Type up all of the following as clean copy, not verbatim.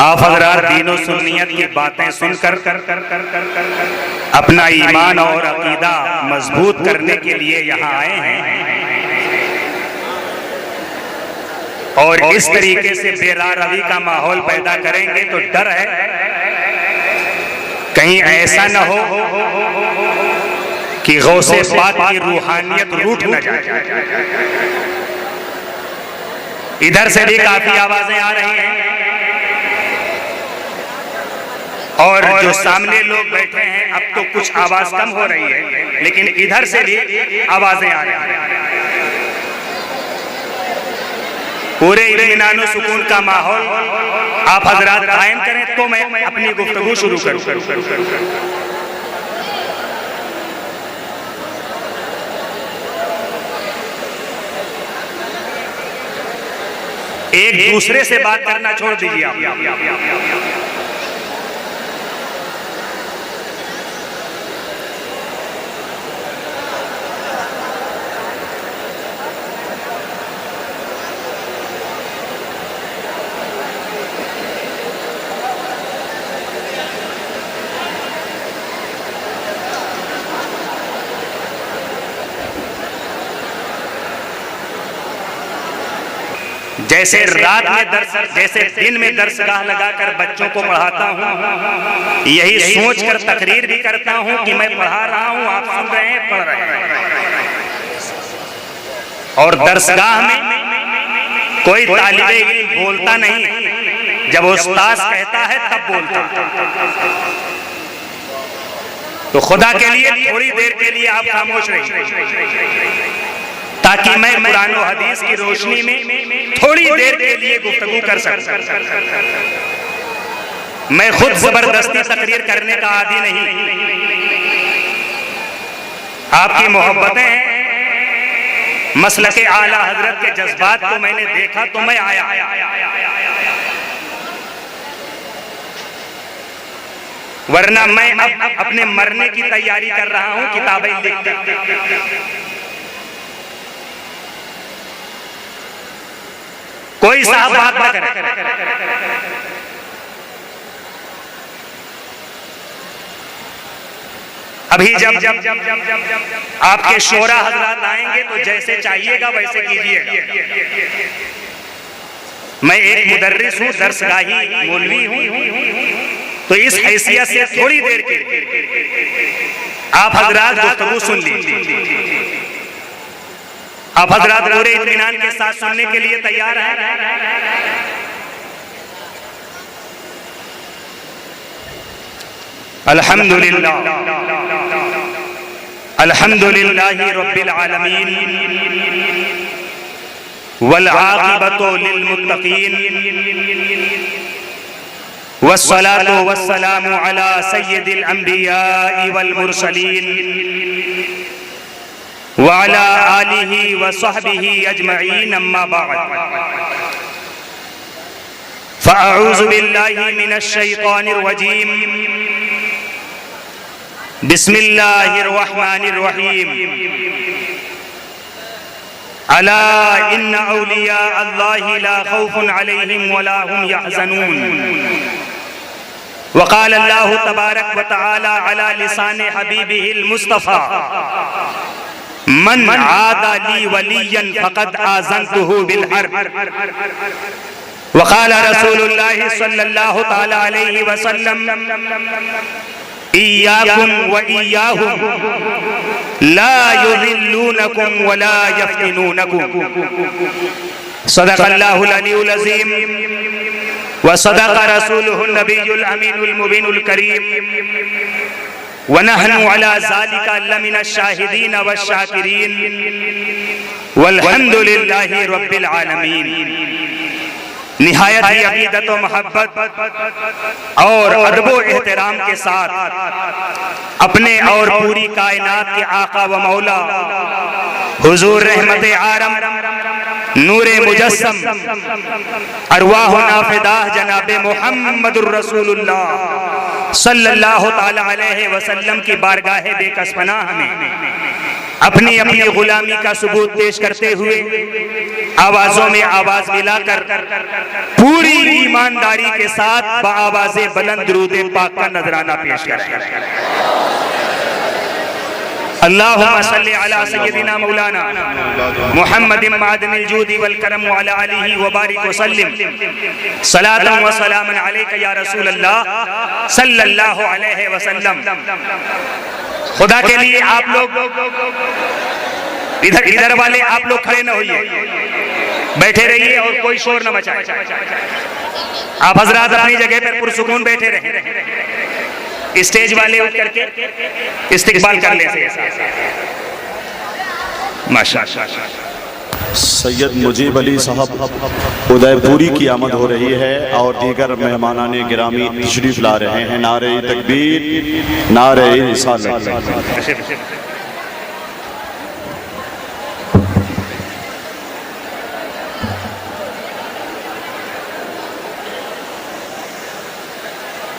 आप हज़रात दीनो सुन्नियत की बातें सुनकर अपना ईमान और अकीदा मजबूत करने के लिए यहाँ आए हैं और इस तरीके से बेरारवी का माहौल पैदा करेंगे तो डर है कहीं ऐसा न हो कि गौसे पाक की रूहानियत रूठ न जाए। इधर से भी काफी आवाजें आ रही हैं और जो सामने लोग बैठे हैं अब तो कुछ आवाज कम हो रही है, लेकिन इधर से भी आवाजें आ रही हैं। पूरे इत्मीनान और सुकून का माहौल आप हजरात कायम करें तो मैं अपनी गुफ्तगू शुरू करूं। एक दूसरे से बात करना छोड़ दीजिए आप। जैसे रात में दर्स, जैसे दिन में दरसगाह लगाकर बच्चों को पढ़ाता हूँ, यही सोचकर तकरीर भी करता हूँ कि मैं पढ़ा रहा हूँ, आप सुन रहे हैं, पढ़ रहे हैं। और दरसगाह में कोई तालिब इल्म बोलता नहीं, जब उस्ताद कहता है तब बोलता है। तो खुदा के लिए थोड़ी देर के लिए आप खामोश रहिए ताकि मैं कुरान और हदीस की रोशनी में थोड़ी देर के लिए गुफ्तगू कर सकूं। मैं खुद जबरदस्ती तकरीर करने का आदी नहीं, आपकी मोहब्बतें हैं, मसलके आला हजरत के जज्बात को मैंने देखा तो मैं आया। वरना मैं अब अपने मरने की तैयारी कर रहा हूं, किताबें लिखकर। कोई साहब बात ना करे। अभी जब आपके शोरा हजरात आएंगे तो जैसे चाहिएगा वैसे कीजिएगा। मैं एक मुदर्रिस हूँ, दरसगाही मौलवी हूँ, तो इस हैसियत से थोड़ी देर के आप हजरात गुफ्तगू सुन लीजिए। आप हजरात पूरे इत्मीनान के साथ सुनने के लिए तैयार हैं? अल्हम्दुलिल्लाह अल्हम्दुलिल्लाहि रब्बिल आलमीन वल आक़िबतु लिल मुत्तक़ीन वस्सलातु वस्सलामु अला सय्यिदिल अंबिया'i वल मुरसलीन वाला आलिही व सहबिही अजमईन अम्मा बाद फ़अऊज़ु बिल्लाहि मिनश शैतानिर रजीम बिस्मिल्लाहिर रहमानिर रहीम अला इन्ना औलिया अल्लाहि ला खौफुन अलैहिम वला हुम यहज़नून वक़ाल अल्लाहु तबारक व तआला अला लिसान हबीबिहिल मुस्तफ़ा मन आदा ली वलियन फ़क़द आज़नतुहु बिल हर्ब वक़ाल रसूलुल्लाह सल्लल्लाहु तआला अलैहि वसल्लम इय्याकुम व इय्याहुम ला युज़िल्लूनकुम व ला यफ़्तिनूनकुम सदक़ल्लाहुल अलीयुल अज़ीम व सदक़ रसूलुहुन नबियुल अमीनुल मुबीनुल करीम वनहनु अला ज़ालिका लमिनश शाहिदीन वश्शाकिरीन वल्हम्दुलिल्लाहि रब्बिल आलमीन। निहायत ही अक़ीदत व मोहब्बत और अदब व एहतराम के साथ अपने और पूरी कायनात के आका व मौला हुजूर रहमत आरम नूरे मुजस्सम अरवाह नाफिदा जनाबे मुहम्मदुर रसूलुल्लाह सल्लल्लाहु ताला अलैहि वसल्लम की बारगाह बेकसपनाह में अपनी अपनी गुलामी का सबूत पेश करते हुए आवाजों में आवाज मिलाकर पूरी ईमानदारी के साथ बाआवाज़े बुलंद दुरूद पाक का नजराना पेश करें। अल्लाहुम्मा सल्ली अला सय्यदिना मौलाना मुहम्मदिन मादनिल जूदी वल करम व अला आलिहि व बारिक व सल्लिम सलातन व सलामन अलैका या रसूल अल्लाह सल्लल्लाहु अलैहि वसल्लम। खुदा के लिए आप लोग इधर वाले आप लोग खड़े न होइए, बैठे रहिए और कोई शोर न मचाए। आप हजरात अपनी जगह पर पुरसुकून बैठे रहें। स्टेज वाले उठ करके इस्तिकबाल कर लें। माशाअल्लाह। सैयद मुजीब अली साहब उदयपुरी की आमद हो रही है और दीगर मेहमानाने गिरामी तशरीफ ला रहे हैं। नारे तकबीर, नारे रिसालत।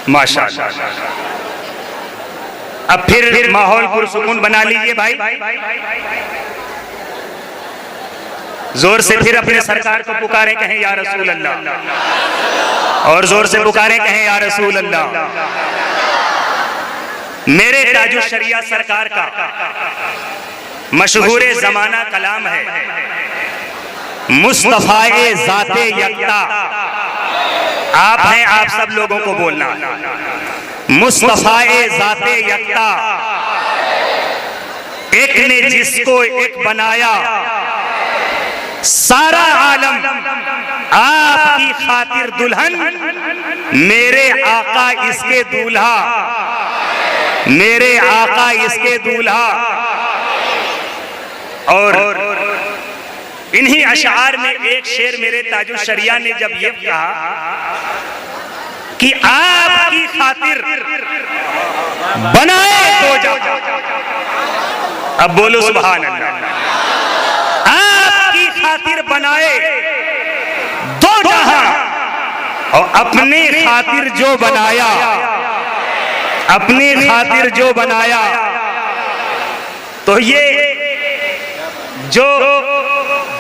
माशाअल्लाह। अब फिर माहौल पुरसुकून बना लीजिए भाई। जोर से फिर अपने सरकार को पुकारें, कहें या रसूल अल्लाह, और जोर से पुकारें, कहें या रसूल अल्लाह। मेरे ताजुश शरिया सरकार का मशहूर जमाना कलाम है, मुस्तफाए जाते यक्ता। आप हैं, आप सब लोगों को बोलना, मुस्तफाए जाते यक्ता, एक ने जिसको एक बनाया, सारा आलम आपकी खातिर दुल्हन, मेरे आका इसके दूल्हा, मेरे आका इसके दूल्हा। और इन्हीं अशआर में एक शेर मेरे ताजुश शरिया ने जब ये कहा कि आपकी खातिर बनाए दो जहां, अब बोलो सुभान अल्लाह। आपकी खातिर बनाए दो जहां और अपने खातिर जो बनाया, अपने खातिर जो बनाया। तो ये जो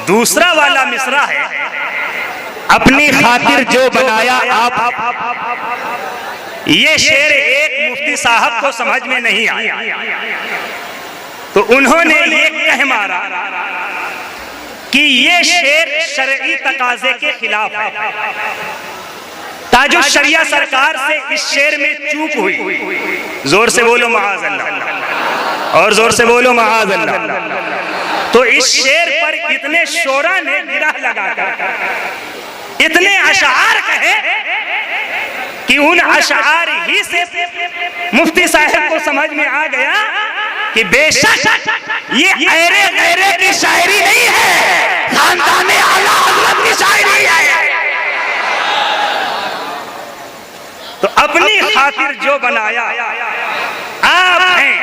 दूसरा वाला मिसरा है, अपनी खातिर जो बनाया आप, ये शेर एक मुफ्ती साहब को समझ में नहीं आया, तो उन्होंने ये कह मारा कि ये शेर शरई तकाजे के खिलाफ है। ताजुश शरिया सरकार से इस शेर में चूक हुई। जोर से बोलो मआज़ अल्लाह, और जोर से बोलो मआज़ अल्लाह। तो इस शेर पर इतने शोरा ने गिरह लगाकर इतने अशआर कहे कि उन अशआर ही से मुफ्ती साहब को समझ में आ गया कि बेशक ये ऐरे गैरे की शायरी नहीं है, खानदाने आला हज़रत की शायरी है। तो अपनी खातिर जो बनाया आप हैं,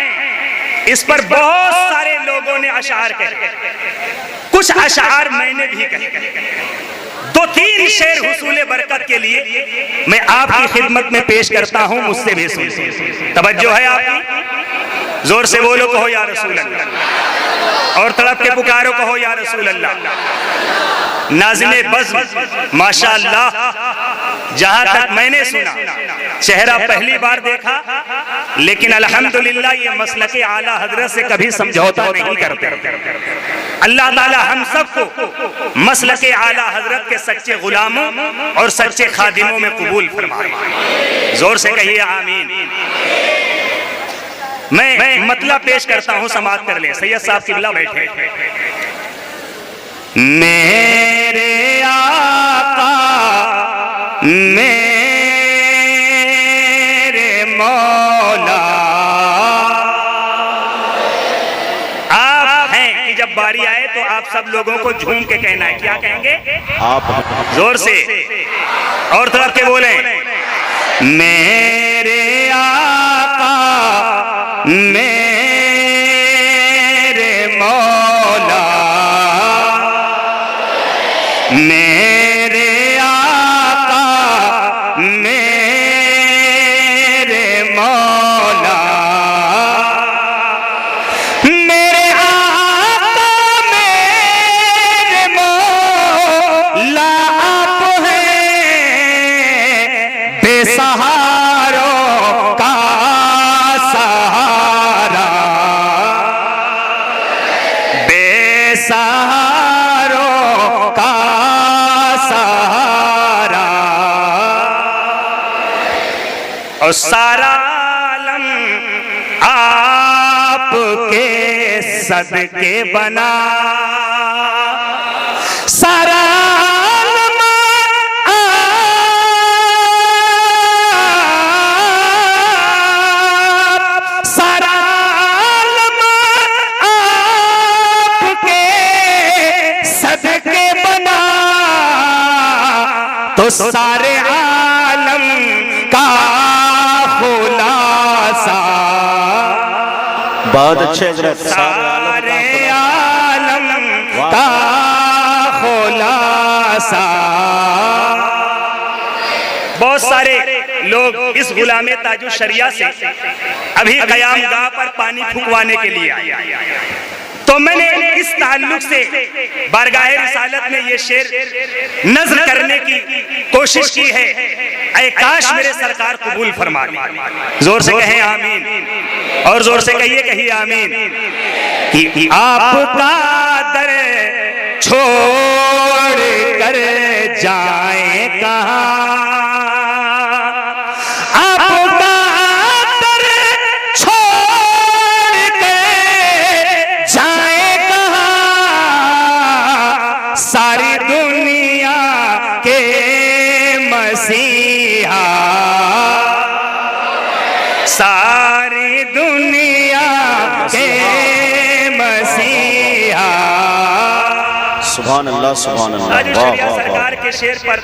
इस पर बहुत सारे लोगों ने अशआर कहे, कुछ अशआर मैंने भी कहे। दो तीन शेर हुसूल बरकत के लिए मैं आपकी खिदमत में पेश करता हूं, मुझसे भी सुन। तवज्जो है आपकी? जोर से बोलो, कहो या रसूल अल्लाह, और तड़प के पुकारो, कहो या रसूल अल्लाह। नाज़िमे बज़्म माशाअल्लाह, जहां तक मैंने सुना, चेहरा पहली बार देखा, लेकिन अल्हम्दुलिल्लाह ये मसलके आला हजरत से कभी समझौता नहीं करते। अल्लाह ताला हम सबको मसलके आला हजरत के सच्चे गुलामों और सच्चे खादिमों में कबूल फरमाए। जोर से कहिए आमीन। मैं मतलब पेश करता हूं, समाअत कर ले। सैयद साहब किबला बैठे। मेरे आका मेरे मौला, आप हैं कि जब बारी आए तो आप सब लोगों को झूम के कहना है। क्या कहेंगे आप? जोर से और तरफ के बोले, मेरे आका मेरे मौला, मेरे आका मेरे और सारा आलम आपके सदके बना, सारा आलम सारा आलम आपके सदके बना, तो सारे आलम का खुलासा, बहुत अच्छे हजरत, सारे आलम का खुलासा। बहुत सारे लोग इस गुलामे ताजु शरिया से अभी कयाम गाह पर पानी फूकवाने के लिए आए, तो मैंने इस ताल्लुक से बारगाह रिसालत में ये शेर नज़्म करने की कोशिश की है। ऐ काश मेरे सरकार कबूल फरमा ले, जोर से कहें आमीन, और जोर से कहिए आमीन। कि आपका दर छोड़ कर जाए कहाँ, आपका दर छोड़ कर जाए कहाँ, सारी दुनिया के मसीहा, सारी दुनिया के मसीहा। सुभान अल्लाह, सुभान अल्लाह। ताजु शरिया सरकार के शेर पर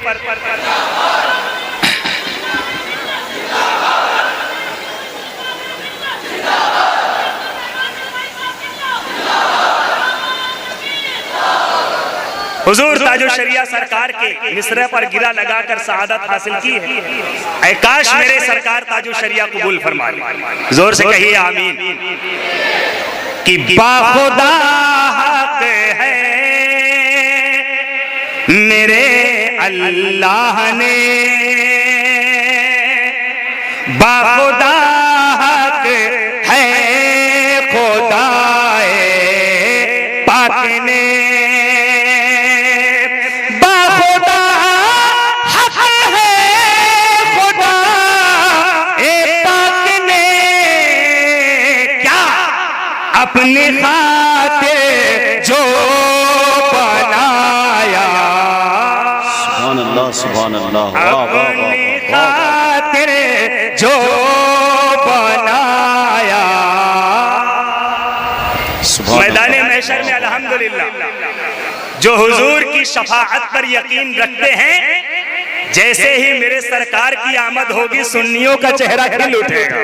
हुजूर ताजु शरिया सरकार के मिसरे पर गिरा लगाकर शहादत हासिल की है। ऐ काश मेरे सरकार ताजु शरिया कबूल फरमा ले, जोर से कहिए आमीन। कि बाखुदा हक है मेरे अल्लाह ने, बाखुदा हक है खुदाए पाक ने, बाखुदा हक है खुदाए पाक ने, क्या अपने खातिर जो बनाया, सुभान अल्लाह, सुभान अल्लाह। वाह वाह अपनी वाह। खातिर जो बनाया। मैदान महशर में अल्हम्दुलिल्लाह जो हुजूर की शफाअत पर यकीन रखते हैं, जैसे ही मेरे सरकार की आमद होगी सुन्नियों का चेहरा खिल उठेगा,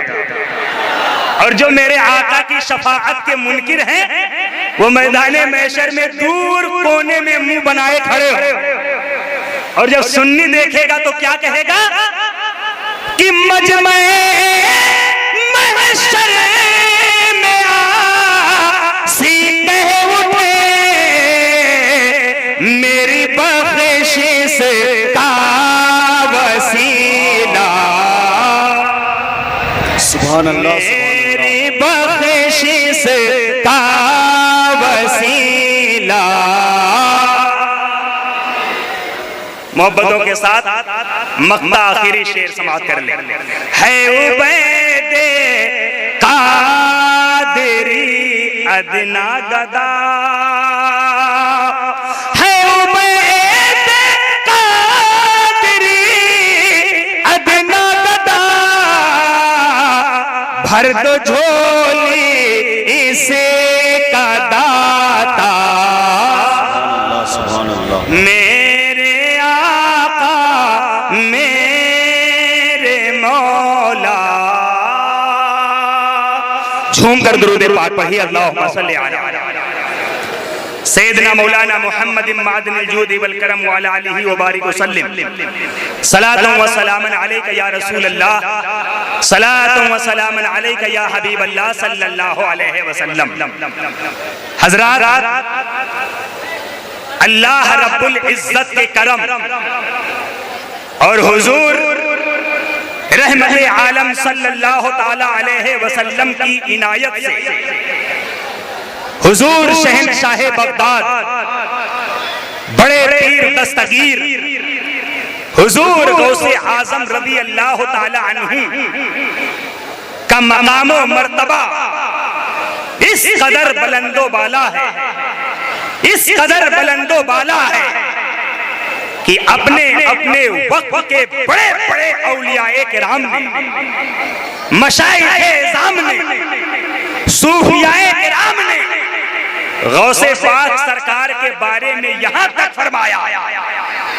और जो मेरे आका की शफाअत के मुनकिर हैं वो मैदान महशर में दूर कोने में मुंह बनाए खड़े हो, और जब सुन्नी देखेगा तो क्या कहेगा कि मजमे महशर में आसी कह उठे मेरी बख्शिश का वसीला, सुभान अल्लाह, मेरी बख्शिश का वसीला। मोहब्बतों के साथ मक्ता आखिरी शेर समाप्त कर ले। है उबैदे कादरी अदना गदा, है उबैदे कादरी अदना गदा, भर दो झोली इसे का दाता, सुभान अल्लाह। मेरे आका मेरे मौला। झूम कर दुरूद पाक पढ़िए, अल्लाहुम्मा सल्ली अला सैयदना मौलाना मुहम्मद मादनिल जूद वल करम व अला आलिहि व बारिक वसल्लम। सलातु व सलामन अलैका या रसूल अल्लाह, सलातु व सलामन अलैका या हबीब अल्लाह सल्लल्लाहु अलैहि वसल्लम। हजरात, अल्लाह रब्बुल इज्जत के करम और हुजूर रहमत आलम सल्लल्लाहु ताला अलैहि वसल्लम की इनायत से हुजूर शहंशाह बगदाद, बड़े पीर दस्तगीर हुजूर गौसे आजम रज़ी अल्लाह ताला अन्हु का मकाम व मर्तबा इस कदर बुलंदो बाला है, इस कदर बुलंदो बाला है कि अपने अपने वक्त के बड़े बड़े औलियाए किराम ने, मशाइखे इज़ाम ने, सूफियाए किराम ने गौसे पाक सरकार के बारे में यहां तक फरमाया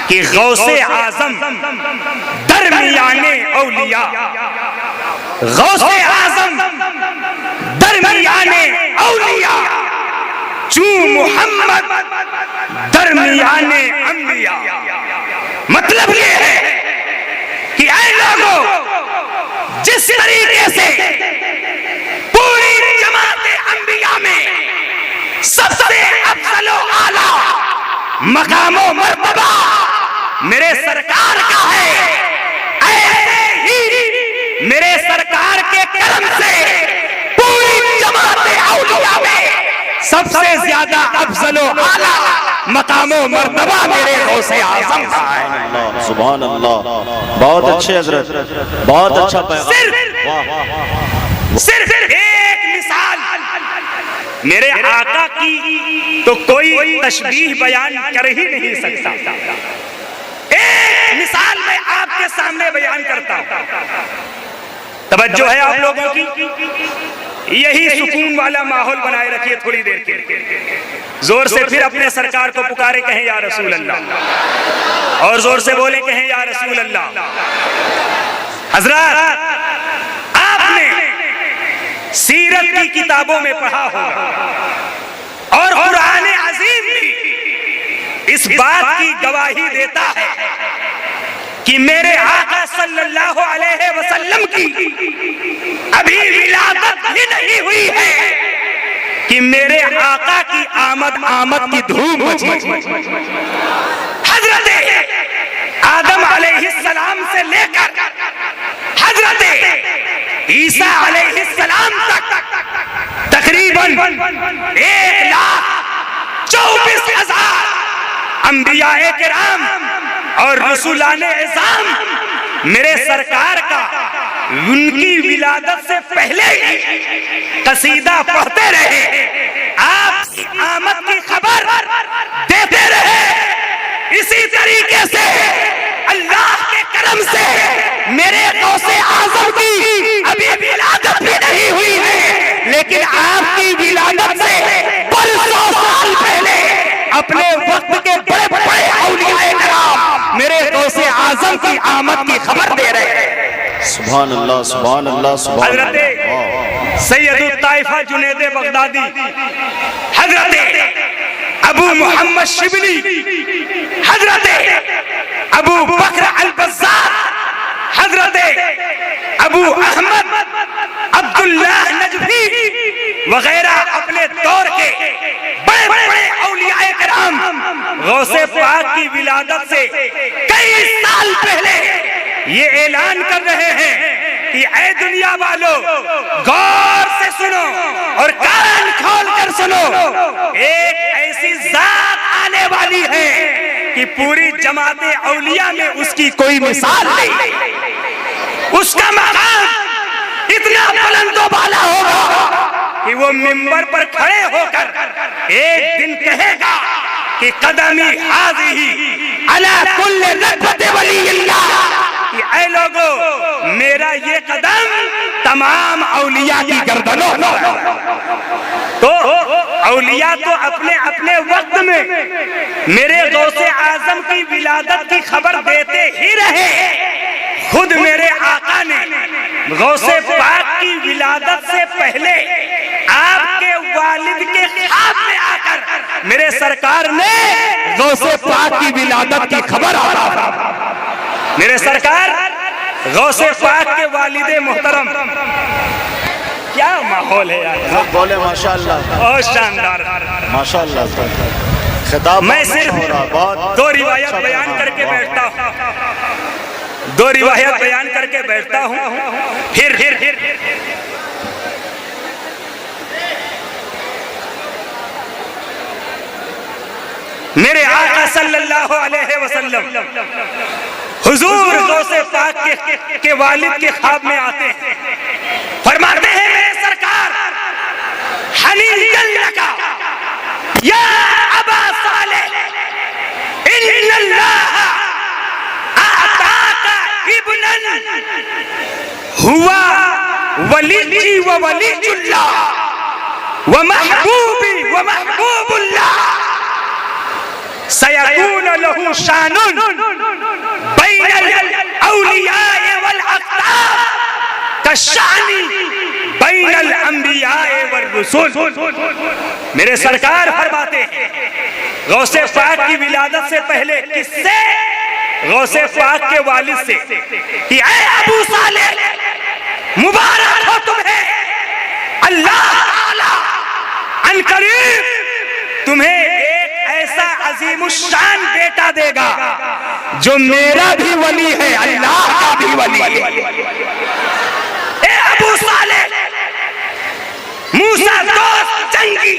कि गौसे आजम दरमियाने औलिया, गौसे आजम दरमियाने औलिया, चू मोहम्मद दरमियाने अंबिया। मतलब ये है कि ऐ लोगों, जिस तरीके से पूरी जमात अंबिया में सबसे अफजल व आला मकाम व मर्तबा मेरे सरकार का है, ऐसे ही मेरे सरकार के करम से पूरी जमात औलिया में सबसे ज्यादा अफजल व आला मकाम व मर्तबा मेरे गौसे आजम का है। सुभान अल्लाह, बहुत अच्छे हजरत, बहुत अच्छा पैगाम। सिर्फ एक मिसाल मेरे आका की तो कोई तशबीह बयान कर ही नहीं सकता। एक मिसाल मैं आपके सामने बयान करता हूं, तवज्जो है आप लोगों की। यही सुकून वाला माहौल बनाए रखिए थोड़ी देर के, जोर से फिर अपने सरकार को पुकारे, कहें या रसूल अल्लाह, और जोर से बोले कहें या रसूल अल्लाह। हजरत, आपने सीरत की किताबों में पढ़ा होगा और कुरान अजीम भी इस बात की गवाही देता है कि मेरे आका सल्लल्लाहु अलैहि वसल्लम की अभी विलादत ही नहीं हुई है कि मेरे आका की आमद की धूम मची। हजरत आदम अलैहिस्सलाम से लेकर हजरत ईसा अलैहिस्सलाम तक तकरीबन 1,24,000 अंबियाए किराम और रसूलाने इज़ाम मेरे सरकार का उनकी विलादत से पहले ही कसीदा पढ़ते रहे, आप आमद की खबर देते रहे। इसी तरीके से अल्लाह के करम से मेरे गौसे आजम की अभी विलादत भी नहीं हुई है, लेकिन आपकी विलादत से बरसों साल पहले अपने वक्त के बड़े बड़े औलियाए किराम मेरे गौसे आजम की आमद की खबर दे रहे हैं। सुभान अल्लाह, सुभान अल्लाह, सुभान अल्लाह। हजरत सैयदुत ताइफा जुनैद बगदादी, हजरत अबू मोहम्मद शिबली, हजरत अबू बकर अल बज़्ज़ार, हजरत अबू अहमद अब्दुल्लाह नजफी वगैरह अपने दौर के बड़े बड़े औलियाए किराम गौसे पाक की विलादत से कई साल पहले ये ऐलान कर रहे हैं कि ऐ दुनिया वालों, गौर से सुनो और कान खोल कर सुनो, एक ऐसी जात आने वाली है कि पूरी जमाते औलिया में उसकी कोई मिसाल नहीं। उसका मकाम इतना बुलंदो बाला होगा कि वो मिंबर पर खड़े होकर एक दिन कहेगा कि कदमी हाज़िही अला कुल्ली रतबति वलिय्यिल्लाह, कि ऐ लोगों, मेरा ये कदम तमाम औलिया की गर्दनों पर। तो औलिया तो अपने अपने वक्त में मेरे गौसे आजम की विलादत की खबर देते ही रहे। खुद मेरे आका ने गौसे पाक की विलादत से पहले आपके वालिद के ख्वाब में आकर मेरे सरकार ने गौसे पाक की विलादत की खबर आता। मेरे सरकार गौसे पाक के वालिदे मोहतरम, क्या माहौल है यार, बोले माशाअल्लाह, बहुत शानदार माशाअल्लाह। खिताब मैं सिर्फ दो रिवायत बयान करके बैठता हूँ, दो रिवायत बयान करके बैठता हूँ, फिर मेरे आका सल्लल्लाहु अलैहि वसल्लम हुजूर गौसे पाक के वालिद के ख्वाब में आते हैं, फरमाते हैं मेरे सरकार हनीयन लका या अबा सालेह इन्नल्लाह आताका इब्नन हुआ वली व वलीजुल्लाह व महबूबी व महबूबुल्लाह सयकून लहू शानुन बैनल औलियाए वल अक़ताब कशानी बैनल अंबियाए वर रुसूल। मेरे सरकार फरमाते हैं गौसे पाक की विलादत से पहले किससे? गौसे पाक के वालिद से कि ऐ अबू सालेह मुबारक हो तुम्हें, अल्लाह ताला अनकरीब तुम्हें एक ऐसा अजीमुश्शान बेटा देगा जो मेरा भी वली है, अल्लाह का भी वली है। ए अबू सालेह मूसा दोस्त जंगी,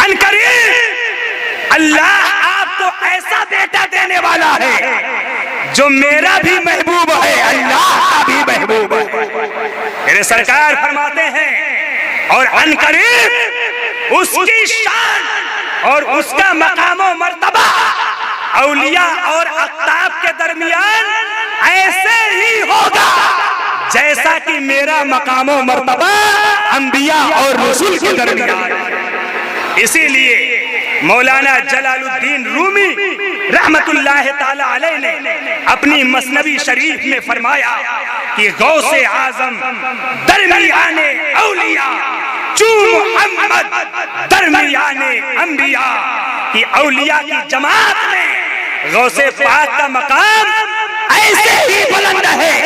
अनकरीब अल्लाह आपको ऐसा बेटा देने वाला है जो मेरा भी महबूब है, अल्लाह का भी महबूब है। मेरे सरकार फरमाते हैं और अनकरीब उसकी शान और उसका मकामो मर्तबा औलिया और अक़ताब के दरमियान ऐसे ही होगा जैसा कि मेरा मकामो मर्तबा अंबिया और रसूल के दरमियान। इसीलिए मौलाना जलालुद्दीन रूमी रहमतुल्लाह ताला अलैह ने अपनी मसनवी शरीफ में फरमाया कि गौसे आजम दरमियाने औलिया चू मुहम्मद दरमियाने अंबिया कि औलिया की जमात में गौसे पाक का मकाम ऐसे ही बुलंद है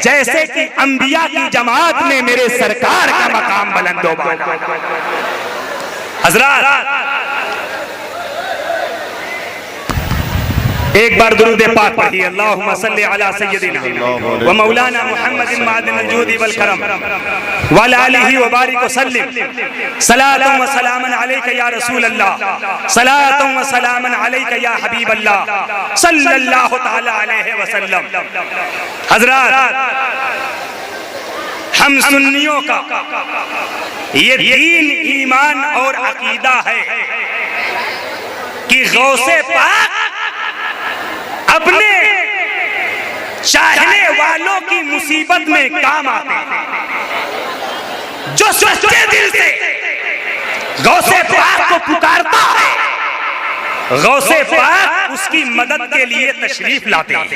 जैसे कि अंबिया की जमात में मेरे सरकार का मकाम बुलंद हो। हजरात एक बार दुरूद पाक पढ़िए, अल्लाहुम्मा सल्ली अला सय्यदिना व मौलाना मुहम्मदिन मादिनिल जूदी वल करम व अला आलिहि व बारिक व सल्लिम सलातन व सलामन अलैका या रसूल अल्लाह सलातन व सलामन अलैका या हबीब अल्लाह सल्लल्लाहु तआला अलैहि वसल्लम। हजरात हम सुन्नियों का ये दीन ईमान और अकीदा है कि गौसे पाक अपने चाहने वालों की मुसीबत में काम आते हैं। जो सच्चे दिल से गौसे पाक को पुकारता है, गौसे पाक उसकी मदद के लिए तशरीफ लाते हैं।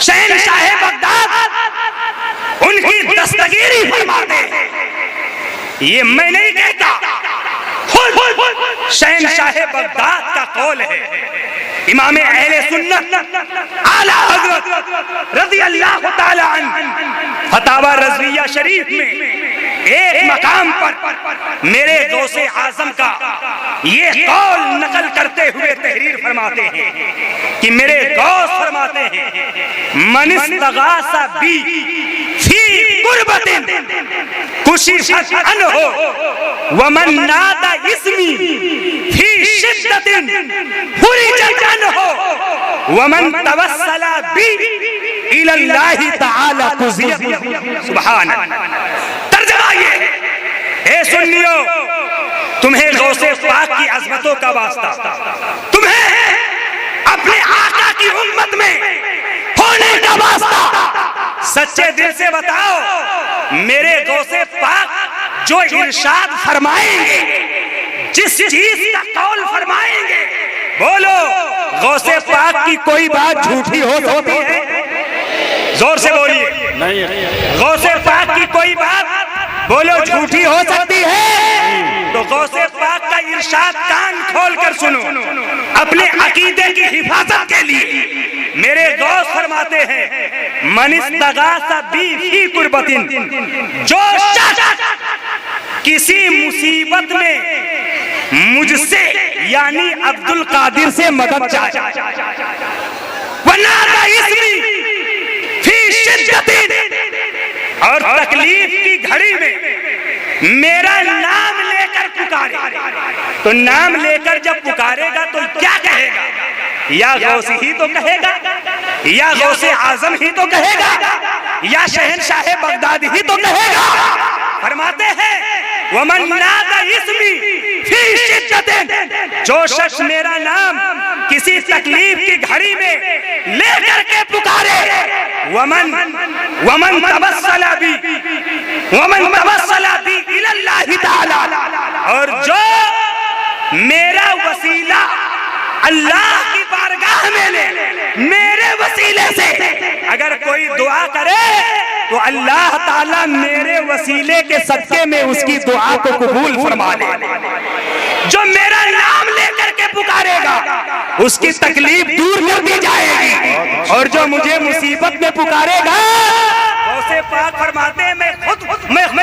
शहंशाह बगदाद उनकी दस्तगीरी फरमाते हैं। ये मैं नहीं कहता, खुद शहंशाह बगदाद का कौल है। इमाम अहले सुन्नत आला हज़रत रज़ी अल्लाह ताला अन्हु फतावा रज़विया शरीफ में एक मकाम पर मेरे गौसे आजम का ये कौल नकल करते हुए तहरीर फरमाते हैं कि मेरे गौस फरमाते हैं मन इस्तगासा बी फी कुर्बतिन कुशिफत अन्हु व मन नादा इस्मी फी शिद्दतिन फुरिजत अन्हु व मन तवस्सला बी इलल्लाहि तआला कुज़ियत। सुभान अल्लाह। तर्जुमा ये है, ए सुन्नियों, तुम्हें गौसे पाक की अज़मतों का वास्ता, तुम्हें अपने आका की उम्मत में होने का वास्ता, सच्चे दिल से बताओ मेरे गौसे पाक जो इरशाद फरमाएंगे, जिस चीज का कौल फरमाएंगे, बोलो गौसे पाक की कोई बात झूठी हो सकती है? जोर से बोलिए। गौसे पाक की कोई बात बोलो झूठी हो सकती है? तो गौसे पाक का इरशाद कान खोल कर सुनो। अपने अकीदे की हिफाजत के लिए मेरे गौस फरमाते हैं मन इस्तगासा बी फी कुर्बतिन, जो शख्स किसी मुसीबत में मुझसे यानी अब्दुल कादिर से मदद चाहे, वनादा इस्मी फी शिद्दतिन, और तकलीफ की घड़ी में मेरा नाम लेकर पुकारे, तो नाम लेकर जब पुकारेगा तो क्या कहेगा? या गौसी ही तो कहेगा, या गौसे आजम ही तो कहेगा, या शहनशाह बगदाद ही तो कहेगा। फरमाते हैं वमन नादा इस्मी फी शिद्दतिन, जो शख्स मेरा नाम किसी तकलीफ की घड़ी में लेकर के पुकारे, वमन तबस्सला बी इलल्लाहि ताला, और जो मेरा वसीला अल्लाह की बारगाह में ले, मेरे वसीले से अगर कोई दुआ करे तो अल्लाह ताला मेरे वसीले के सदके में उसकी दुआ को कबूल फरमा ले। जो मेरा नाम लेकर के पुकारेगा उसकी तकलीफ दूर कर दी जाएगी, और जो मुझे मुसीबत में पुकारेगा गौसे पाक फरमाते हैं मैं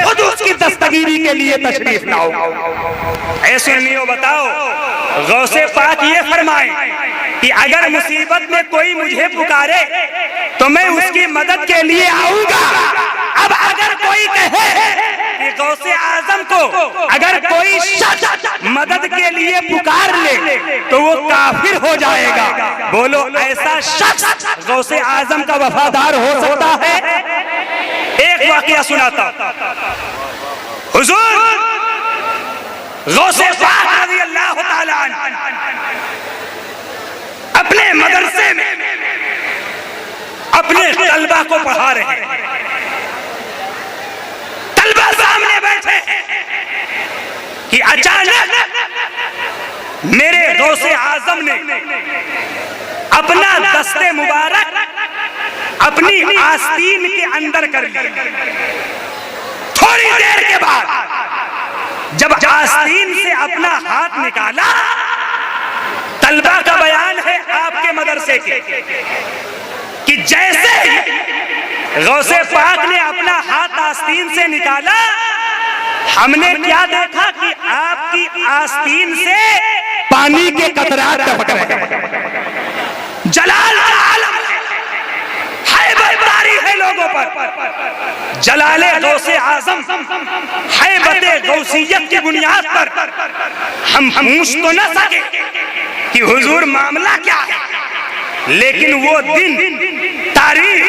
खुद उसकी दस्तगीरी के लिए तशरीफ लाऊं। ऐसे नहीं बताओ, गौसे पाक ये फरमाए कि अगर मुसीबत में कोई मुझे पुकारे तो मैं उसकी मदद के लिए आऊंगा। अब अगर कोई कहे कि गौसे आजम को अगर कोई शख्स मदद के लिए पुकार ले तो वो काफिर हो जाएगा। बोलो ऐसा शख्स गौसे आजम का वफादार हो सकता है? एक वाकया सुनाता हुजूर गौसे पाक रज़ियल्लाहु ताला अपने मदरसे में अपने तलबा को पढ़ा रहे हैं। तलबा सामने बैठे हैं कि अचानक मेरे गौसे आजम ने अपना दस्ते मुबारक अपनी आस्तीन के अंदर कर लिया। थोड़ी देर के बाद जब आस्तीन से अपना हाथ निकाला, तलबा का बयान है आपके मदरसे के कि जैसे ही गौसे पाक ने अपना हाथ आस्तीन से निकाला, हमने क्या देखा कि आपकी आस्तीन से पानी के कतरात टपक रहे हैं। जलाल का आलम हैबतदारी है लोगों पर। जलाले गौसे आजम हैबते गौसियत की बुनियाद पर हम पूछ तो न सके कि हुजूर मामला क्या है, लेकिन वो दिन तारीख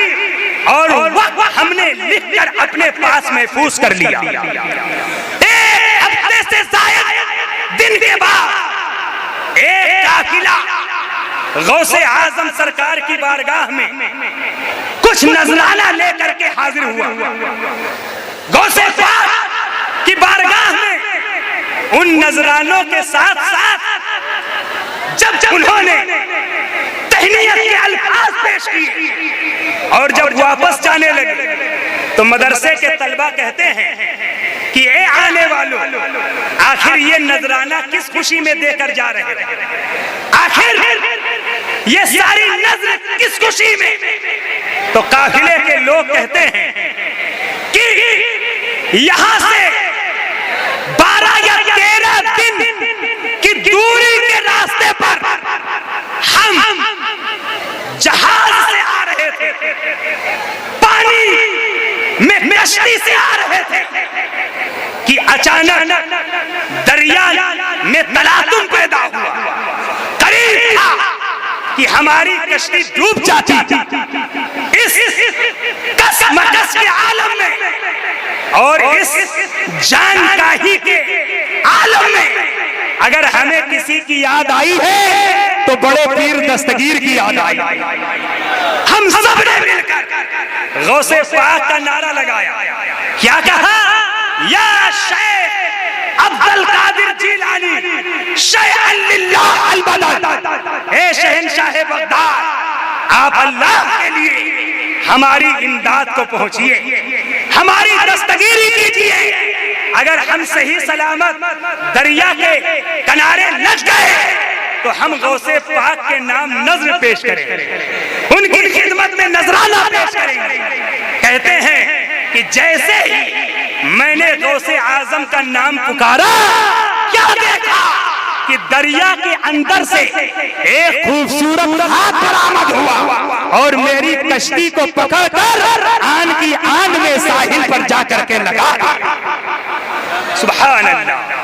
और वक्त हमने लिखकर अपने पास महफूज कर लिया। एक हफ्ते से शायद दिन के बाद एक काफिला गौसे आजम सरकार की बारगाह में कुछ नजराना लेकर के हाजिर हुआ। गौसे पाक की बारगाह में उन नजरानों के साथ साथ जब उन्होंने तहनीयत के अल्फाज पेश किए और जब वापस जाने लगे तो मदरसे के तलबा कहते हैं कि ए आने वालों, आखिर ये नजराना किस खुशी में देकर जा रहे हैं? आखिर ये सारी नजर किस खुशी में? तो काफिले के लोग कहते हैं कि यहां से 12 या 13 दिन की दूरी के रास्ते पर हम जहाज से आ रहे थे, पानी में कश्ती से आ रहे थे कि अचानक दरिया में तलातुम पैदा हुआ। करीब था कि हमारी कश्ती डूब जाती। इस कसमकस के आलम में और इस जानकाही के आलम में अगर हमें किसी की याद आई है तो बड़े पीर दस्तगीर की याद आई। हम सब ने मिलकर गौसे पाक का नारा लगाया। क्या कहा? या शेख अब्दुल कादिर जिलानी शैअन लिल्लाह अल बदद, हे शहनशाह बगदाद, आप अल्लाह के लिए हमारी इमदाद को पहुंचिए, हमारी दस्तगीरी कीजिए। अगर हम सही सलामत दरिया के किनारे लग गए तो हम गौसे पाक के नाम नजर पेश करें, उनकी खिदमत में नजराना पेश करेंगे। कहते हैं कि जैसे ही मैंने गौसे आजम का नाम पुकारा, क्या देखा कि दरिया के अंदर से एक खूबसूरत हाथ बरामद हुआ और मेरी कश्ती को पकड़कर आन की आन में साहिल पर जाकर के लगा। सुभान अल्लाह।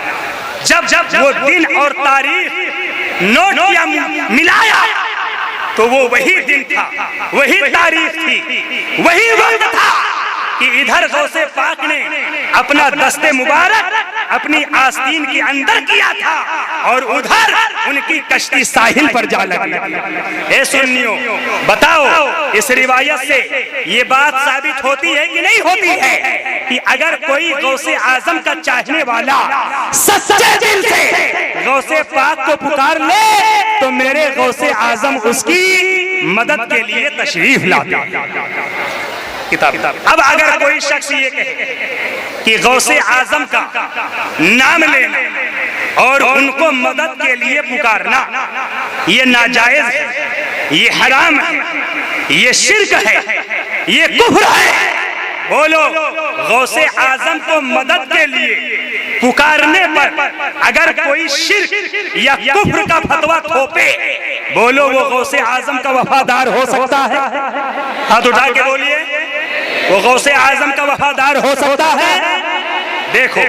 जब वो दिन और तारीख नोट किया, मिलाया, तो वो वही दिन था, वही तारीख थी, वही वक्त था कि इधर गौसे पाक ने अपना दस्ते मुबारक अपनी आस्तीन के अंदर किया था और उधर उनकी कश्ती साहिल पर जा लगी। ए सुन्नियों, बताओ इस रिवायत से ये बात साबित होती है कि नहीं होती है कि अगर कोई गौसे आजम का चाहने वाला सच्चे दिल से गौसे पाक को पुकार ले तो मेरे गौसे आजम उसकी मदद के लिए तशरीफ लाते। किताब अब अगर कोई शख्स ये कहे कि गौसे आजम का नाम लेना और उनको मदद के लिए पुकारना ये नाजायज है, ये हराम है, ये शिर्क है, ये कुफ्र है, बोलो गौसे आजम को मदद के लिए पुकारने पर अगर कोई शिर्क या कुफ्र का फतवा थोपे, बोलो वो गौसे आजम का वफादार हो सकता है? हाथ उठा के बोलिए, वो गौसे आजम का वफादार हो सकता है? देखो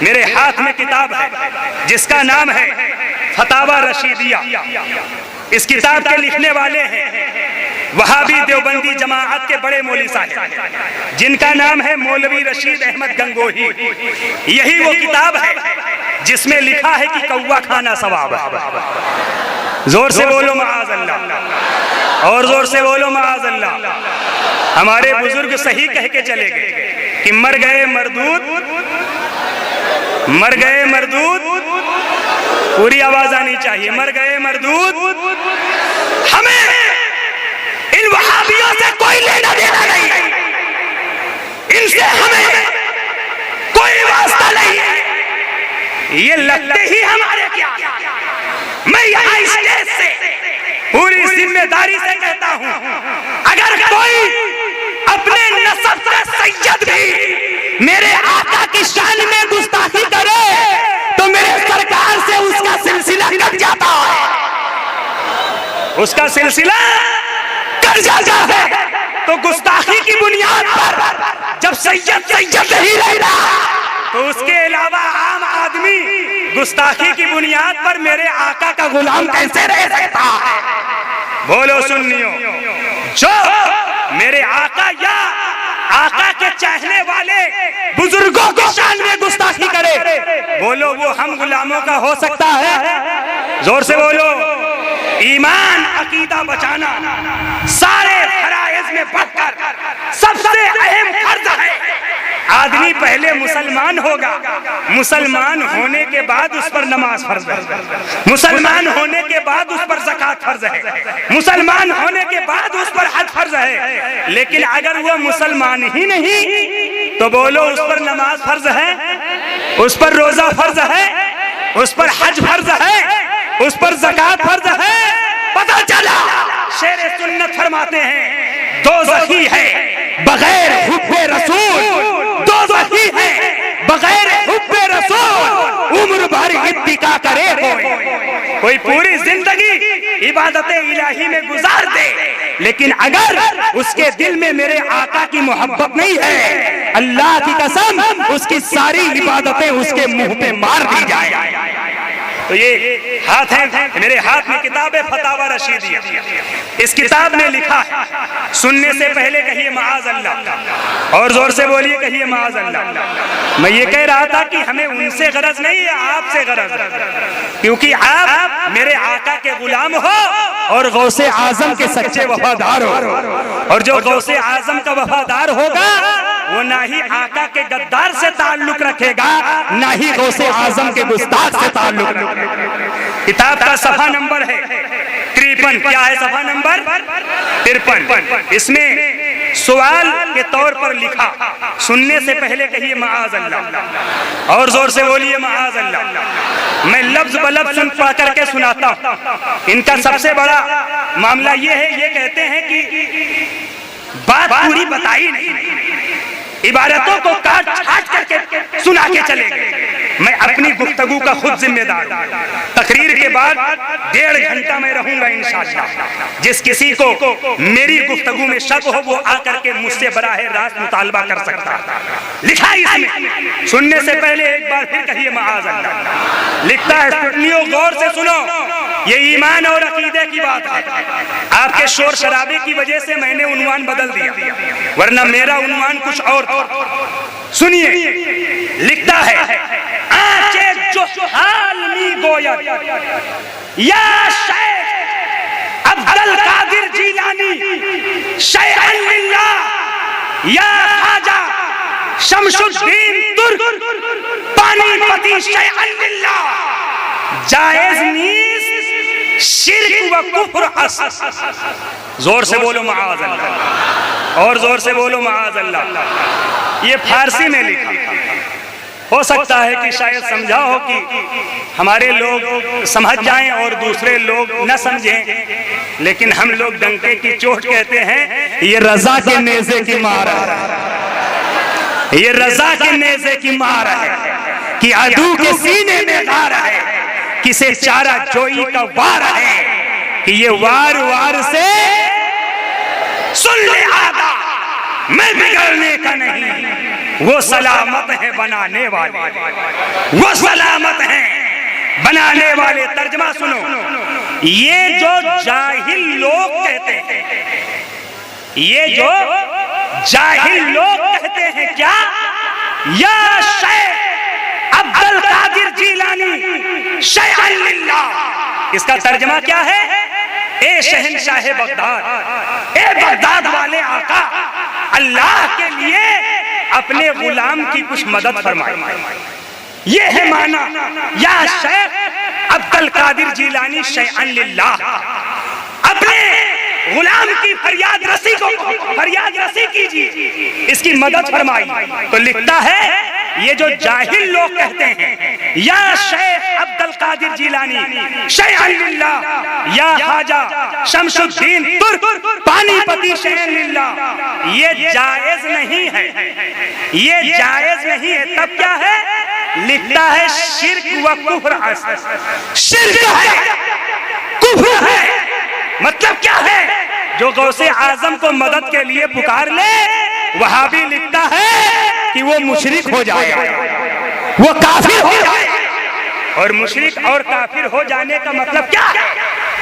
मेरे हाथ में किताब है जिसका नाम है फतावा रशीदिया। इस किताब के लिखने वाले हैं वहाबी देवबंदी जमाअत के बड़े मौलवी साहब जिनका नाम है मौलवी रशीद अहमद गंगोही। यही वो किताब है जिसमें लिखा है कि कौवा खाना सवाब है। जोर से बोलो माअज़ल्लाह, और जोर से बोलो माअज़ल्लाह। हमारे बुजुर्ग सही कह के चले गए कि मर गए मरदूद, मर गए मरदूद, पूरी आवाज आनी चाहिए, मर गए मरदूद। हमें इन वहाबियों से कोई लेना देना नहीं, इनसे हमें कोई वास्ता नहीं है। ये लगते ही हमारे क्या, मैं यहाँ स्टेज से पूरी जिम्मेदारी से कहता हूँ, अगर कोई अपने नस्ब का सैयद भी मेरे आका की शान में गुस्ताखी करे तो मेरे सरकार से उसका सिलसिला कट जाता है, उसका सिलसिला कट जाता है। तो गुस्ताखी की बुनियाद पर जब सैयद नहीं रहता तो उसके अलावा आम आदमी गुस्ताखी की बुनियाद पर मेरे आका का गुलाम कैसे रह सकता है? बोलो सुन्नियों, जो मेरे आका या आका के चाहने वाले बुजुर्गों की शान में गुस्ताखी करे, बोलो वो हम गुलामों का हो सकता है? जोर से बोलो। ईमान अकीदा बचाना सारे फराइज में बढ़कर सबसे अहम फर्ज है। आदमी पहले मुसलमान होगा, मुसलमान होने के बाद उस पर नमाज फर्ज है, मुसलमान होने के बाद उस पर ज़कात फर्ज है, मुसलमान होने के बाद उस पर हज फर्ज है। लेकिन अगर वो मुसलमान ही नहीं तो बोलो उस पर नमाज फर्ज है, उस पर रोजा फर्ज है, उस पर हज फर्ज है, उस पर ज़कात फर्ज है। पता चला शेर सुन्नत फरमाते हैं दोज़खी है बगैर हुब्बे रसूल, दोज़खी है बगैर हुब्बे रसूल, उम्र भर इत्तिका करे कोई पूरी जिंदगी इबादत इलाही में गुजार दे, लेकिन अगर उसके दिल में मेरे आका की मोहब्बत नहीं है, अल्लाह की कसम उसकी सारी इबादतें उसके मुंह पे मार दी जाए। तो ये हाथ है, मेरे हाथ में किताब है फतावा रशीदिया। इस किताब में लिखा है, सुनने से पहले कहिए माअज़ल्लाह, और जोर से बोलिए कहिए माअज़ल्लाह। मैं ये कह रहा था कि हमें उनसे गरज नहीं है, आपसे गरज है, क्योंकि आप मेरे आका के गुलाम हो और गौसे आजम के सच्चे वफादार हो। और जो गौसे आजम का वफादार होगा वो ना ही आका के गद्दार से ताल्लुक रखेगा, ना ही गौसे आजम के गुस्ताख से ताल्लुक रखेगा। किताब का सफा नंबर है 53। क्या है सफा नंबर 53? इसमें सवाल के तौर पर लिखा, सुनने से पहले कहिए माअज़ल्लाह, और जोर से बोलिए माअज़ल्लाह। मैं लफ्ज बलफ्ज सुन पढ़ करके सुनाता हूँ। इनका सबसे बड़ा मामला ये है, ये कहते हैं कि बात पूरी बताई नहीं, इबारतों को काट छाट करके सुना के चले गए। मैं अपनी गुफ्तगू का खुद जिम्मेदार हूं। तकरीर के बाद 1.5 घंटा मैं रहूंगा इंशाअल्लाह। जिस किसी को मेरी गुफ्तगू में शक हो वो आकर के मुझसे बराह रास्त मुतालबा कर सकता है। लिखा है इसमें, सुनने से पहले एक बार फिर कहिए माअज़ल्लाह। लिखता है, सुनियो गौर से सुनो, ये ईमान और अकीदे की बात है। आपके शोर शराबे की वजह से मैंने उन्वान बदल दिया, वरना मेरा उन्वान कुछ और था। सुनिए, लिखता है, आंचे जो हालमी गोयत या शेख अब्दुल कादिर जीलानी शैअन लिल्लाह या खाजा शमशुद्दीन तुर्क पानीपती शैअन लिल्लाह जायज नीस शिर्क व कुफ्र हस। जोर से बोलो माअज़ल्लाह, और जोर से बोलो माअज़ल्लाह। ये फारसी में लिखा, हो सकता है कि शायद समझा हो कि हमारे लोग समझ जाएं और दूसरे लोग न समझें, लेकिन हम लोग डंके की चोट कहते हैं। ये रजा के नेज़े की मार है, ये रजा के नेज़े की मार है कि अदू के सीने में गार है, किसे चारा जोई का वार है कि ये वार वार से सुन ले आदा, मैं बिगड़ने का नहीं, वो सलामत है बनाने वाले, वो सलामत है बनाने वाले। तर्जमा सुनो, ये जो जाहिल लोग कहते हैं, ये जो जाहिल लोग कहते हैं क्या, या शेख अब्दुल कादिर जीलानी शैअन लिल्लाह, इसका तर्जमा क्या है, ए शहंशाह बगदाद, ए बगदाद वाले आका, अल्लाह के लिए अपने गुलाम की कुछ मदद फरमाए। ये है माना, या शेख अब्दुल कादिर जीलानी शैअन लिल्लाह, अपने गुलाम की फरियाद रसी कीजिए, इसकी मदद फरमाई। तो लिखता है, ये जो जाहिल लोग कहते हैं, या शेख अब्दुल कादिर जीलानी शैअन लिल्लाह या खाजा शमशुद्दीन तुर्क पानीपती शैअन लिल्लाह, ये जायज नहीं है, ये जायज नहीं है। तब क्या है, लिखता है शिर्क व कुफ्र, शिर्क है, कुफ्र है। मतलब क्या है, जो गौसे आजम को मदद के लिए पुकार ले, वहां भी लिखता है कि वो मुशरिक हो जाए, वो काफिर हो जाए। और मुशरिक और काफिर हो जाने का मतलब क्या है,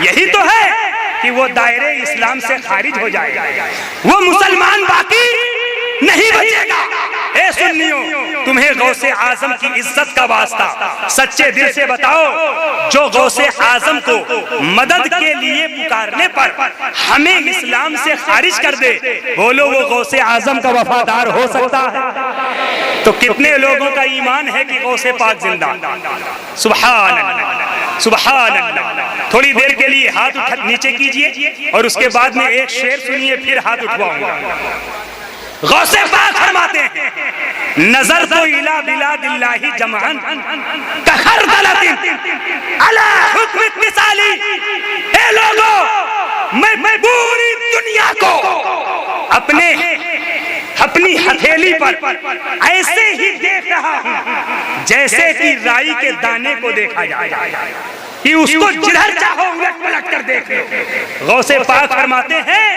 यही तो है कि वो दायरे इस्लाम से खारिज हो जाएगा, वो मुसलमान बाकी नहीं बचेगा। ए सुन्नियों, तुम्हें गौसे आजम की इज्जत का वास्ता सच्चे दिल से बताओ, जो गौसे आजम को मदद के लिए पुकारने पर हमें इस्लाम से खारिज कर दे, बोलो वो गौसे आजम का वफादार हो सकता है? तो कितने लोगों का ईमान है कि गौसे पाक जिंदा? सुभान अल्लाह, सुभान अल्लाह। थोड़ी देर के लिए हाथ नीचे कीजिए और उसके बाद में एक शेर सुनिए, फिर हाथ उठवाऊंगा। गौसे पाक फरमाते हैं, नजर तो इला बिलादिल्लाहि जमान कहर दलतिन अला हुक्म मिसाली। ए लोगों, मैं पूरी दुनिया को अपनी हथेली पर ऐसे ही देख रहा हूं जैसे कि राई के दाने को देखा जाए, कि उसको जिधर चाहो उलट पलट कर देख लो। गौसे पाक फरमाते हैं,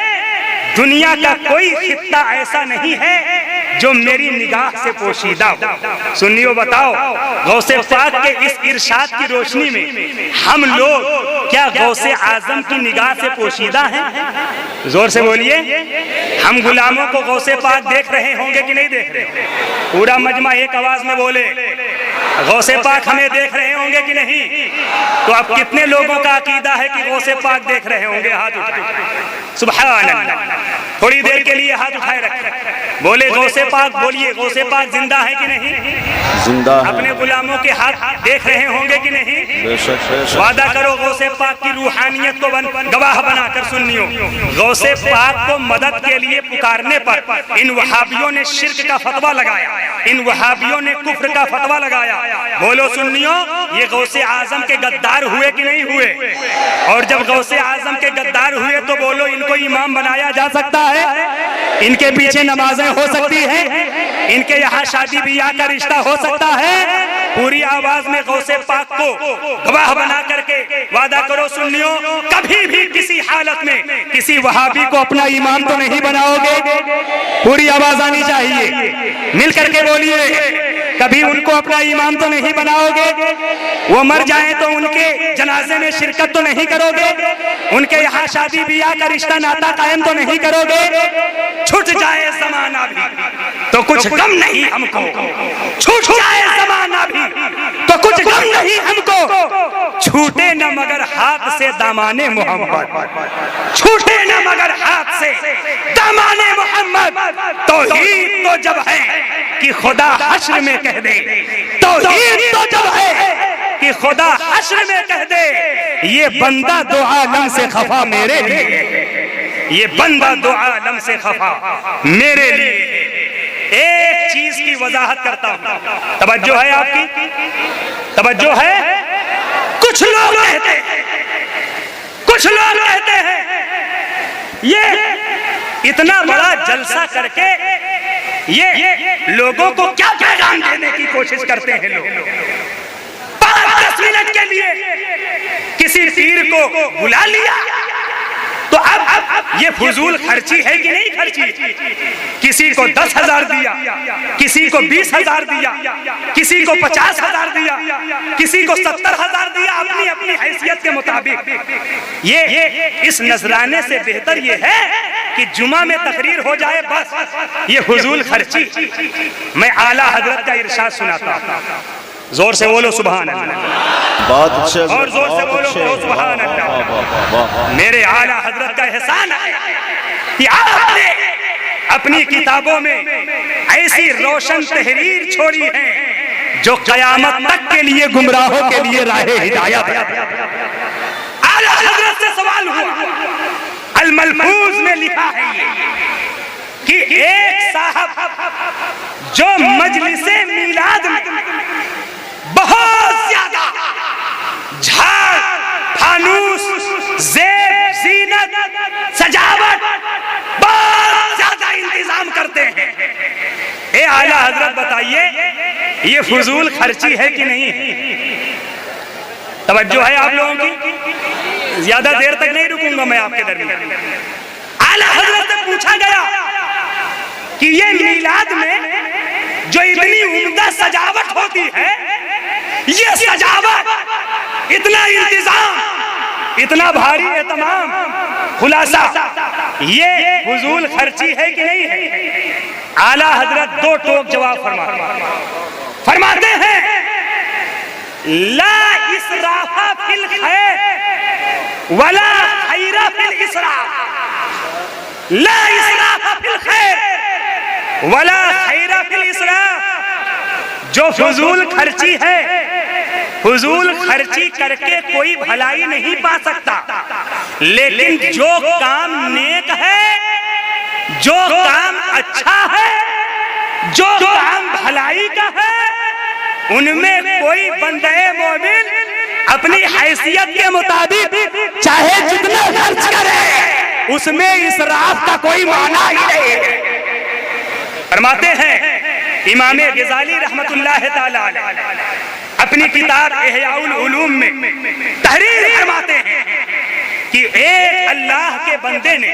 दुनिया का कोई खित्ता ऐसा नहीं है जो मेरी निगाह से पोशीदा हो। सुनियो, बताओ, गौसे पाक के इस इरशाद की रोशनी में हम लोग क्या गौसे आजम की निगाह से पोशीदा हैं? जोर से बोलिए। हम गुलामों को गौसे पाक देख रहे होंगे कि नहीं देख रहे? पूरा मजमा एक आवाज में बोले, गौसे पाक हमें देख रहे होंगे कि नहीं? तो अब कितने लोगों का अकीदा है कि गौसे पाक देख रहे होंगे? हाथ उठाए। सुभान अल्लाह। थोड़ी देर के लिए हाथ उठाए रखें, बोले गौसे पाक, बोलिए गौसे पाक जिंदा है कि नहीं? जिंदा है। अपने गुलामों के हाथ देख रहे होंगे कि नहीं? बेशक बेशक। वादा करो गौसे पाक की रूहानियत को गवाह बनाकर। सुनियो, गौसे पाक को मदद के लिए पुकारने पर इन वहाबियों ने शिर्क का फतवा लगाया, इन वहाबियों ने कुफ्र का फतवा लगाया। बोलो सुन्नियों, ये गौसे आजम के गद्दार हुए कि नहीं हुए? और जब गौसे आजम के गद्दार हुए तो बोलो इनको इमाम बनाया जा सकता है? इनके पीछे नमाजें हो सकती है? इनके यहाँ शादी ब्याह का रिश्ता हो सकता है? पूरी आवाज में गौसे पाक को गवाह बना करके वादा करो सुन्नियों, कभी भी किसी हालत में किसी वहाबी को अपना इमाम तो नहीं बनाओगे। पूरी आवाज आनी चाहिए, मिल करके बोलिए, कभी उनको अपना इमाम तो नहीं बनाओगे। वो मर जाएं तो उनके जनाजे में शिरकत तो नहीं करोगे। उनके यहाँ शादी ब्याह का रिश्ता नाता कायम तो नहीं करोगे। छूट जाए जमाना भी तो कुछ गम नहीं हमको, छूट जाए जमाना भी तो कुछ गम नहीं हमको। छूटे न मगर हाथ से दामाने मोहम्मद, छूटे न मगर हाथ से दामाने मोहम्मद। तौहीद तो जब है कि खुदा हश्र में कह दे, तौहीद तो जब है कि खुदा हश्र में कह दे, ये बंदा दो आलम से खफा मेरे लिए, ये बंदा दो आलम से खफा मेरे लिए। एक चीज की वजाहत करता हूं, तवज्जो है आपकी, तवज्जो है। कुछ लोग कहते हैं, कुछ लोग कहते हैं ये इतना बड़ा जलसा करके ये लोगों को क्या पैगाम देने की कोशिश करते हैं। लोग 5-10 मिनट के लिए किसी पीर को बुला लिया तो अब ये फजूल खर्ची है कि नहीं खर्ची। किसी को 10,000 दिया, किसी को 20,000 दिया, किसी को 50,000 दिया, किसी को 70,000 दिया, अपनी अपनी हैसियत के मुताबिक। ये इस नजराने से बेहतर ये है कि जुमा में तकरीर हो जाए, बस ये फजूल खर्ची। मैं आला हजरत का इरशाद सुनाता हूं, जोर से बोलो सुभान अल्लाह, और जोर से बोलो सुभान अल्लाह। मेरे आला हजरत का एहसान है कि आपने अपनी किताबों में ऐसी रोशन तहरीर छोड़ी है जो कयामत तक के लिए गुमराहों के लिए राहे हिदायत है। आला हजरत से सवाल हुआ, अल मलफूज में लिखा है कि एक साहब जो मजलिसे मीलाद में बहुत ज्यादा झाड़, फानूस, जेब, जीनत, सजावट बहुत ज्यादा इंतजाम करते हैं, ए आला हजरत बताइए ये फजूल खर्ची है कि नहीं है। तवज्जो है आप लोगों की, ज्यादा देर तक नहीं रुकूंगा मैं आपके दरमियान। आला हजरत से पूछा गया कि ये मीलाद में जो इतनी उम्दा सजावट होती है, ये सजावट, इतना इंतजाम, इतना भारी एहतमाम, खुलासा, ये फजूल खर्ची है कि नहीं है। आला हजरत दो टोक जवाब फरमाते हैं, ला इसराफा फिल खैर वला खैरा फिल इसराफ, ला इसराफा फिल खैर वला खैरा फिल इसराफ। जो फजूल खर्ची है, फजूल खर्ची करके कोई भलाई नहीं पा सकता, लेकिन जो काम नेक है, जो काम अच्छा है, जो काम भलाई का है, उनमें कोई बंदे मोमिन अपनी हैसियत के मुताबिक चाहे जितना खर्च करे, उसमें इसराफ का कोई माना ही नहीं है। फरमाते हैं इमाम ग़ज़ाली रहमतुल्लाह ताला अलैह अपनी किताब इहयाउल उलूम में तहरीर फरमाते हैं कि एक अल्लाह के बंदे ने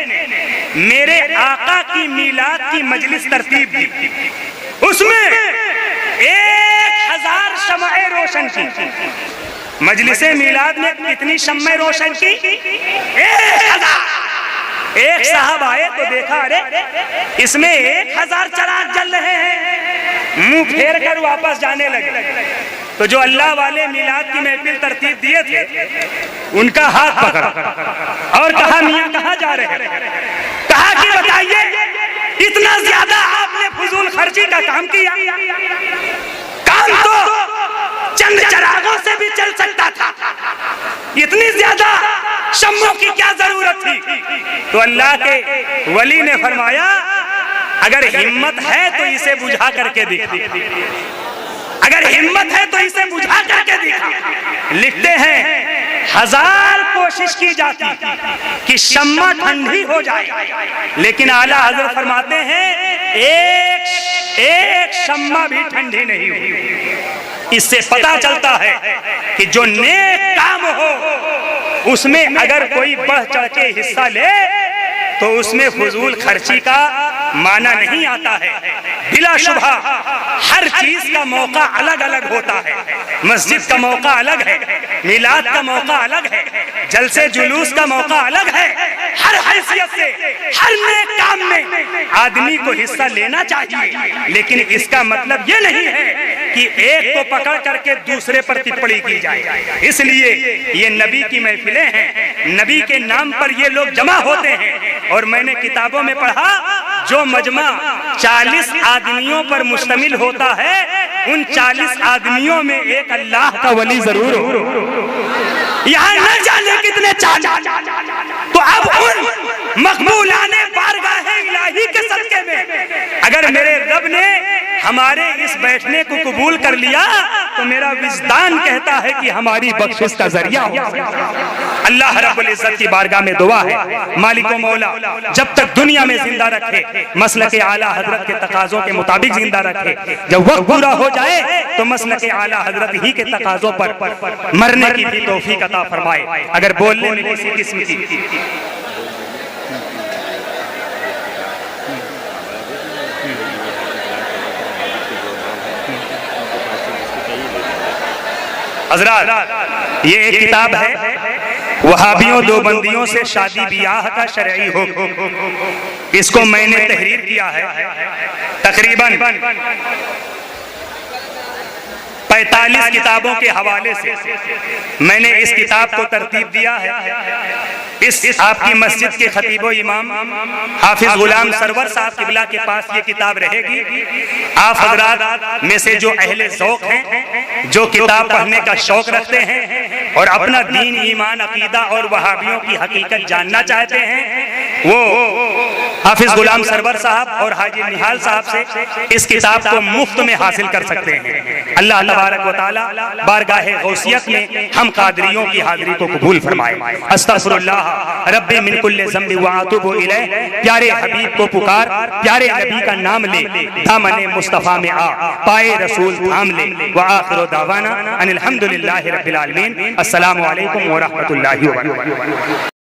मेरे आका की मीलाद की मजलिस तरतीब दी, उसमें 1000 शम्में रोशन की। मजलिसे मीलाद में कितनी शम्में रोशन की? 1000। एक साहब आए तो देखा, अरे इसमें 1000 चिराग जल रहे हैं, मुंह फेर कर वापस जाने लगे। तो जो अल्लाह वाले मिलाद की महफिल तरतीब दिए थे, उनका हाथ पकड़ा और कहा, मियां कहाँ जा रहे हैं? कहा कि बताइए, इतना ज्यादा आपने फजूल खर्ची का काम किया, काम तो चंद चिरागों से भी चल सकता था, इतनी ज्यादा शम्मों की क्या जरूरत थी? तो अल्लाह के वली ने फरमाया, अगर हिम्मत है तो इसे बुझा करके दिखा, अगर हिम्मत है तो इसे बुझा करके दिखा। लिखते हैं 1000 कोशिश की जाती कि शम्मा ठंडी हो जाए, लेकिन आला हजरत फरमाते हैं एक शम्मा भी ठंडी नहीं हुई। इससे पता चलता है कि जो नेक काम हो उसमें अगर कोई बढ़ चढ़ के हिस्सा ले तो उसमें फजूल खर्ची का माना नहीं आता है। बिलाशुबहा हर चीज का मौका अलग अलग होता है। मस्जिद का मौका अलग है, मिलाद का मौका अलग है, जलसे जुलूस का मौका अलग है। हर हैसियत से हर नेक काम में आदमी को हिस्सा लेना चाहिए, लेकिन इसका मतलब ये नहीं है कि एक को पकड़ करके दूसरे पर टिप्पणी की जाए। इसलिए ये नबी की महफिलें हैं, नबी के नाम पर ये लोग जमा होते हैं। और मैंने किताबों में पढ़ा जो मजमा 40 आदमियों पर मुश्तमिल होता है, उन 40 आदमियों में एक अल्लाह का वली जरूर हो। यहाँ न जाने कितने तो अब उन मकबूलाने बारगाहे इलाही के सदके में अगर मेरे रब ने हमारे इस बैठने को कबूल कर लिया तो मेरा विजदान कहता है कि हमारी बख्शिश का जरिया हो। अल्लाह रब्बुल इज्जत की बारगाह में दुआ है, मालिक मौला जब तक दुनिया में जिंदा रखे, मसलक आला हजरत के तकाजों के मुताबिक जिंदा रखे। जब वक्त पूरा हो जाए तो मसलक आला हजरत ही के तकाजों पर मरने की भी तौफीक अता फरमाए। अगर बोलने में किसी किस्म की हजरात, ये एक किताब है वहाबियों देवबंदियों से शादी ब्याह का शरई हो। इसको मैंने तहरीर किया है। तकरीबन 45 किताबों के हवाले से मैंने इस किताब को तरतीब दिया है। इस आपकी मस्जिद के खतीबो इमाम हाफिज गुलाम सरवर साहब किबला के पास ये किताब रहेगी। आप हजरात में से जो अहले ज़ौक़ हैं, जो किताब पढ़ने का शौक रखते हैं और अपना दीन ईमान अकीदा और वहाबियों की हकीकत जानना चाहते हैं, वो हाफिज गुलाम सरवर साहब और हाजी निहाल साहब से इस किताब को मुफ्त में हासिल कर सकते हैं। अल्लाह तबारक व तआला बारगाहे गौसियत में हम कादरियों की हाजिरी को कबूल फरमाए। अस्तगफिरुल्लाह रब्बी मिन कुल्लि ज़ंबि व अतूबु इलैह। प्यारे हबीब को पुकार, प्यारे नबी का नाम ले, दामने मुस्तफा में आ, पाए रसूल थाम ले। व आखिरु दावाना अनिल हम्दुलिल्लाहि रब्बिल आलमीन। अस्सलामु अलैकुम व रहमतुल्लाहि व बरकातुहू।